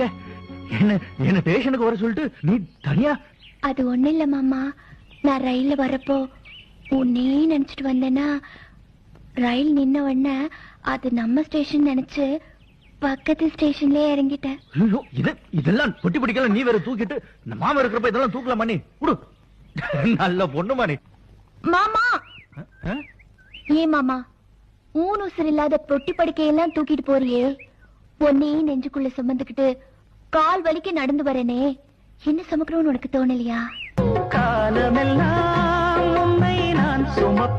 எங்க என்ன என்ன ஸ்டேஷனுக்கு வர சொல்லிட்டு நீ தனியா? அது ஒண்ணு இல்ல மாமா, நான் ரயில்ல வரப்போ உன்னே நினைச்சிட்டு வந்தேன்னா ரயில் நின்ன உடனே அது நம்ம ஸ்டேஷன் நினைச்சு பக்கத்து ஸ்டேஷன்லயே இறங்கிட்டேன். இதெல்லாம் பொட்டி பிடிக்கலாம். நீ வேற தூக்கிட்டு இந்த மாமா இருக்கிறப்ப இதெல்லாம் தூக்கலாமா? நீ விடு. நல்ல பொண்ணுமா நீ. மாமா ஏன் மாமா ஊன் உசுர் இல்லாத பொட்டி படுக்கையெல்லாம் தூக்கிட்டு போறியே, ஒன்னே நெஞ்சுக்குள்ள சுமந்துக்கிட்டு கால் வலிக்க நடந்து வரனே, என்ன சுமக்கிறோன்னு உனக்கு தோணலையா? காலமெல்லாம் உன்னை நான் சுமப்பேன்.